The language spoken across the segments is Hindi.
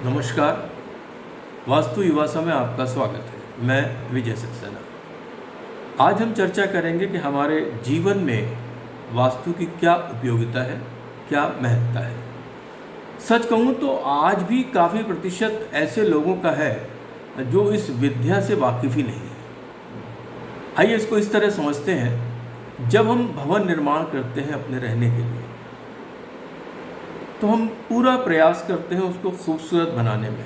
नमस्कार। वास्तु युवासा में आपका स्वागत है। मैं विजय सक्सेना। आज हम चर्चा करेंगे कि हमारे जीवन में वास्तु की क्या उपयोगिता है, क्या महत्ता है। सच कहूँ तो आज भी काफ़ी प्रतिशत ऐसे लोगों का है जो इस विद्या से वाकिफ़ ही नहीं है। आइए इसको इस तरह समझते हैं। जब हम भवन निर्माण करते हैं अपने रहने के लिए, तो हम पूरा प्रयास करते हैं उसको खूबसूरत बनाने में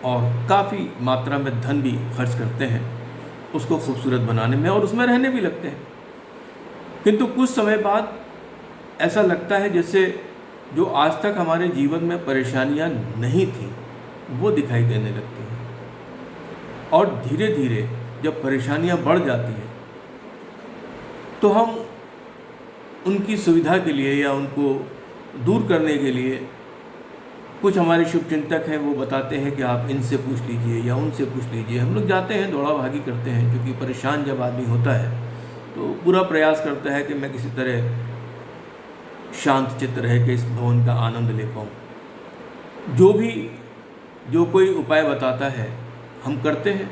और काफ़ी मात्रा में धन भी खर्च करते हैं उसको खूबसूरत बनाने में और उसमें रहने भी लगते हैं। किंतु कुछ समय बाद ऐसा लगता है जैसे जो आज तक हमारे जीवन में परेशानियां नहीं थी वो दिखाई देने लगती हैं और धीरे धीरे जब परेशानियां बढ़ जाती हैं तो हम उनकी सुविधा के लिए या उनको दूर करने के लिए कुछ हमारे शुभचिंतक हैं वो बताते हैं कि आप इनसे पूछ लीजिए या उनसे पूछ लीजिए। हम लोग जाते हैं, दौड़ा भागी करते हैं, क्योंकि परेशान जब आदमी होता है तो पूरा प्रयास करता है कि मैं किसी तरह शांत चित्त रह के इस भवन का आनंद ले पाऊँ। जो कोई उपाय बताता है हम करते हैं।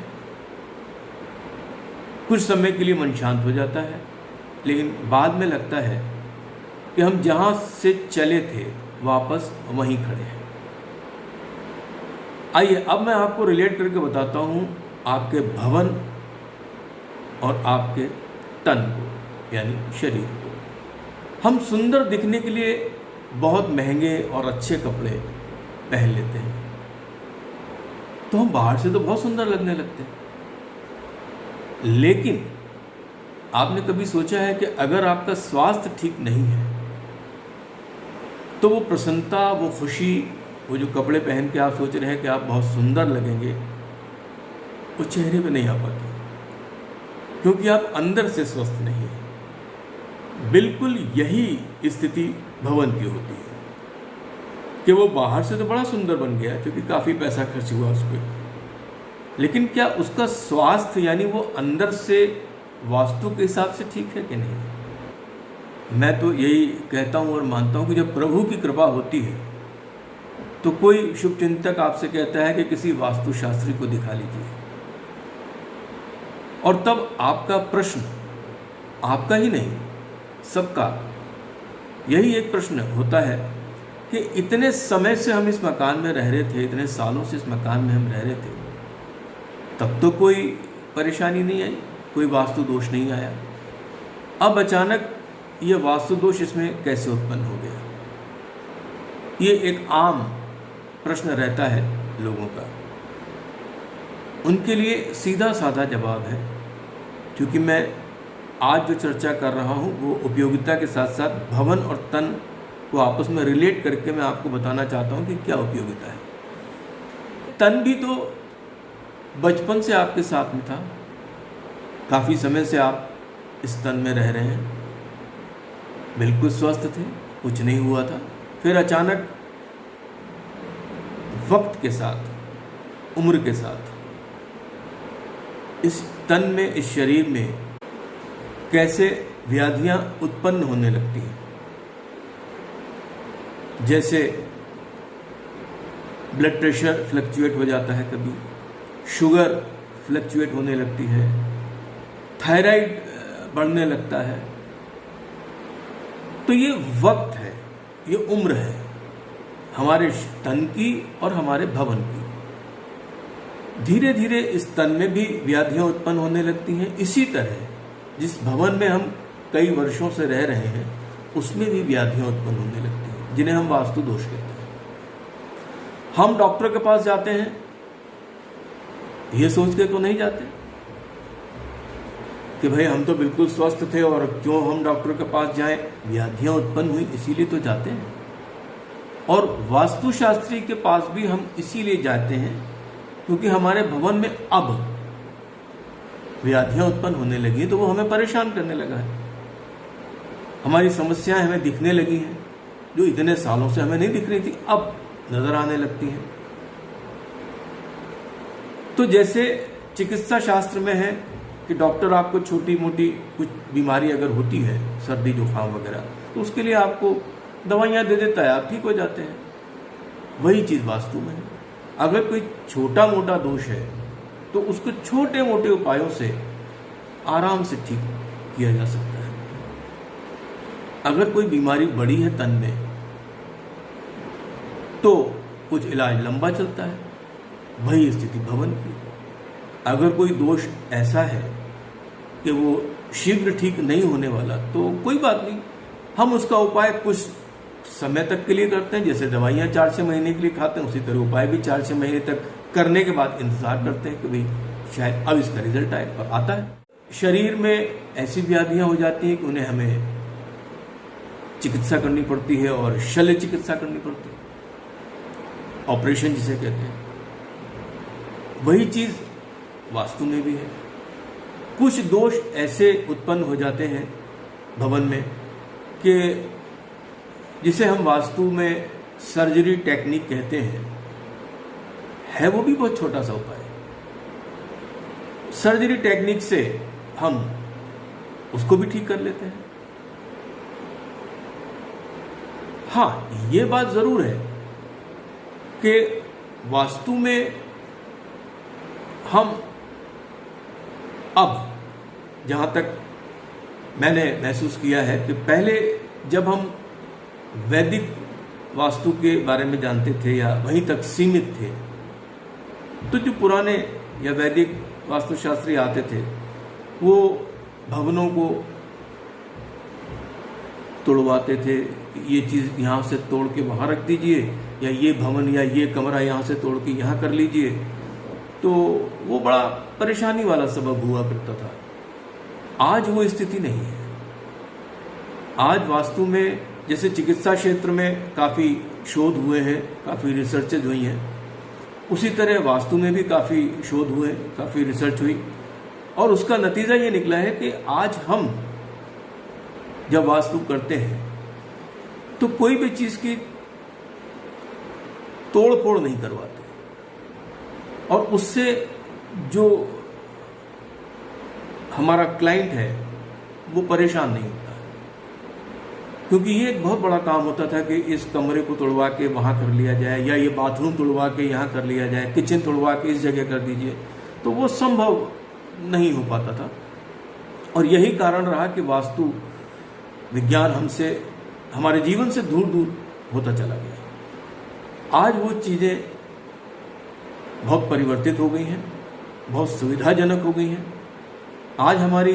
कुछ समय के लिए मन शांत हो जाता है, लेकिन बाद में लगता है कि हम जहाँ से चले थे वापस वहीं खड़े हैं। आइए अब मैं आपको रिलेट करके बताता हूँ आपके भवन और आपके तन को, यानी शरीर को। हम सुंदर दिखने के लिए बहुत महंगे और अच्छे कपड़े पहन लेते हैं, तो हम बाहर से तो बहुत सुंदर लगने लगते हैं। लेकिन आपने कभी सोचा है कि अगर आपका स्वास्थ्य ठीक नहीं है तो वो प्रसन्नता, वो खुशी, वो जो कपड़े पहन के आप सोच रहे हैं कि आप बहुत सुंदर लगेंगे, वो चेहरे पे नहीं आ पाती, क्योंकि आप अंदर से स्वस्थ नहीं हैं। बिल्कुल यही स्थिति भवन की होती है कि वो बाहर से तो बड़ा सुंदर बन गया क्योंकि काफ़ी पैसा खर्च हुआ उस पर, लेकिन क्या उसका स्वास्थ्य यानी वो अंदर से वास्तु के हिसाब से ठीक है कि नहीं। मैं तो यही कहता हूँ और मानता हूँ कि जब प्रभु की कृपा होती है तो कोई शुभचिंतक आपसे कहता है कि किसी वास्तुशास्त्री को दिखा लीजिए, और तब आपका प्रश्न, आपका ही नहीं सबका यही एक प्रश्न होता है कि इतने समय से हम इस मकान में रह रहे थे, इतने सालों से इस मकान में हम रह रहे थे, तब तो कोई परेशानी नहीं आई, कोई वास्तु दोष नहीं आया। अब अचानक ये वास्तु दोष इसमें कैसे उत्पन्न हो गया? ये एक आम प्रश्न रहता है लोगों का। उनके लिए सीधा साधा जवाब है, क्योंकि मैं आज जो चर्चा कर रहा हूँ वो उपयोगिता के साथ साथ भवन और तन को आपस में रिलेट करके मैं आपको बताना चाहता हूँ कि क्या उपयोगिता है। तन भी तो बचपन से आपके साथ में था, काफ़ी समय से आप इस तन में रह रहे हैं, बिल्कुल स्वस्थ थे, कुछ नहीं हुआ था। फिर अचानक वक्त के साथ, उम्र के साथ इस तन में, इस शरीर में कैसे व्याधियां उत्पन्न होने लगती हैं। जैसे ब्लड प्रेशर फ्लक्चुएट हो जाता है, कभी शुगर फ्लक्चुएट होने लगती है, थायराइड बढ़ने लगता है। तो ये वक्त है, ये उम्र है हमारे तन की और हमारे भवन की। धीरे धीरे इस तन में भी व्याधियां उत्पन्न होने लगती हैं। इसी तरह जिस भवन में हम कई वर्षों से रह रहे हैं उसमें भी व्याधियां उत्पन्न होने लगती हैं, जिन्हें हम वास्तु दोष कहते हैं। हम डॉक्टर के पास जाते हैं ये सोच के तो नहीं जाते कि भाई हम तो बिल्कुल स्वस्थ थे और क्यों हम डॉक्टर के पास जाएं, व्याधियां उत्पन्न हुई इसीलिए तो जाते हैं। और वास्तुशास्त्री के पास भी हम इसीलिए जाते हैं क्योंकि हमारे भवन में अब व्याधियां उत्पन्न होने लगी हैं, तो वो हमें परेशान करने लगा है। हमारी समस्याएं हमें दिखने लगी हैं जो इतने सालों से हमें नहीं दिख रही थी, अब नजर आने लगती हैं। तो जैसे चिकित्सा शास्त्र में है कि डॉक्टर आपको छोटी मोटी कुछ बीमारी अगर होती है, सर्दी जुकाम वगैरह, तो उसके लिए आपको दवाइयाँ दे देता है, आप ठीक हो जाते हैं। वही चीज़ वास्तु में है। अगर कोई छोटा मोटा दोष है तो उसको छोटे मोटे उपायों से आराम से ठीक किया जा सकता है। अगर कोई बीमारी बड़ी है तन में तो कुछ इलाज लंबा चलता है, वही स्थिति भवन की। अगर कोई दोष ऐसा है कि वो शीघ्र ठीक नहीं होने वाला तो कोई बात नहीं, हम उसका उपाय कुछ समय तक के लिए करते हैं। जैसे दवाइयाँ 4-6 महीने के लिए खाते हैं, उसी तरह उपाय भी 4-6 महीने तक करने के बाद इंतजार करते हैं कि भाई शायद अब इसका रिजल्ट आए, और आता है। शरीर में ऐसी व्याधियां हो जाती हैं कि उन्हें हमें चिकित्सा करनी पड़ती है और शल्य चिकित्सा करनी पड़ती है, ऑपरेशन जिसे कहते हैं। वही चीज वास्तु में भी है। कुछ दोष ऐसे उत्पन्न हो जाते हैं भवन में कि जिसे हम वास्तु में सर्जरी टेक्निक कहते हैं, है वो भी बहुत छोटा सा उपाय। सर्जरी टेक्निक से हम उसको भी ठीक कर लेते हैं। हाँ, ये बात जरूर है कि वास्तु में हम अब जहां तक मैंने महसूस किया है कि पहले जब हम वैदिक वास्तु के बारे में जानते थे या वहीं तक सीमित थे, तो जो पुराने या वैदिक वास्तुशास्त्री आते थे वो भवनों को तोड़वाते थे कि ये चीज़ यहाँ से तोड़ के वहाँ रख दीजिए, या ये भवन या ये कमरा यहाँ से तोड़ के यहाँ कर लीजिए। तो वो बड़ा परेशानी वाला सबब हुआ करता था। आज वो स्थिति नहीं है। आज वास्तु में जैसे चिकित्सा क्षेत्र में काफ़ी शोध हुए हैं, काफ़ी रिसर्चेज हुई हैं, उसी तरह वास्तु में भी काफ़ी शोध हुए, काफ़ी रिसर्च हुई, और उसका नतीजा ये निकला है कि आज हम जब वास्तु करते हैं तो कोई भी चीज़ की तोड़ फोड़ नहीं करवाते, और उससे जो हमारा क्लाइंट है वो परेशान नहीं होता। क्योंकि ये एक बहुत बड़ा काम होता था कि इस कमरे को तोड़वा के वहाँ कर लिया जाए, या ये बाथरूम तोड़वा के यहाँ कर लिया जाए, किचन तोड़वा के इस जगह कर दीजिए, तो वो संभव नहीं हो पाता था। और यही कारण रहा कि वास्तु विज्ञान हमसे, हमारे जीवन से दूर दूर होता चला गया। आज वो चीज़ें बहुत परिवर्तित हो गई हैं, बहुत सुविधाजनक हो गई हैं। आज हमारी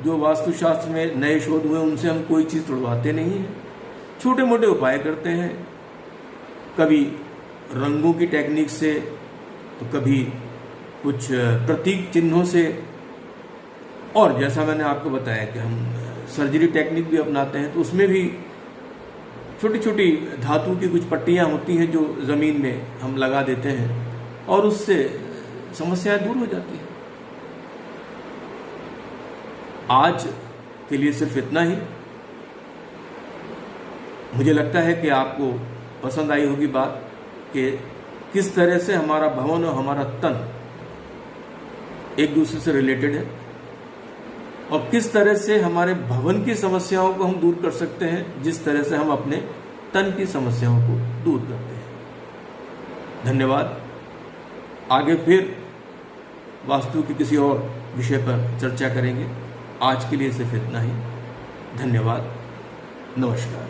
जो वास्तुशास्त्र में नए शोध हुए उनसे हम कोई चीज़ तोड़वाते नहीं हैं, छोटे मोटे उपाय करते हैं, कभी रंगों की टेक्निक से, तो कभी कुछ प्रतीक चिन्हों से, और जैसा मैंने आपको बताया कि हम सर्जरी टेक्निक भी अपनाते हैं, तो उसमें भी छोटी छोटी धातु की कुछ पट्टियाँ होती हैं जो ज़मीन में हम लगा देते हैं, और उससे समस्याएं दूर हो जाती हैं। आज के लिए सिर्फ इतना ही। मुझे लगता है कि आपको पसंद आई होगी बात कि किस तरह से हमारा भवन और हमारा तन एक दूसरे से रिलेटेड है, और किस तरह से हमारे भवन की समस्याओं को हम दूर कर सकते हैं, जिस तरह से हम अपने तन की समस्याओं को दूर करते हैं। धन्यवाद। आगे फिर वास्तु के किसी और विषय पर चर्चा करेंगे। आज के लिए सिर्फ इतना ही। धन्यवाद। नमस्कार।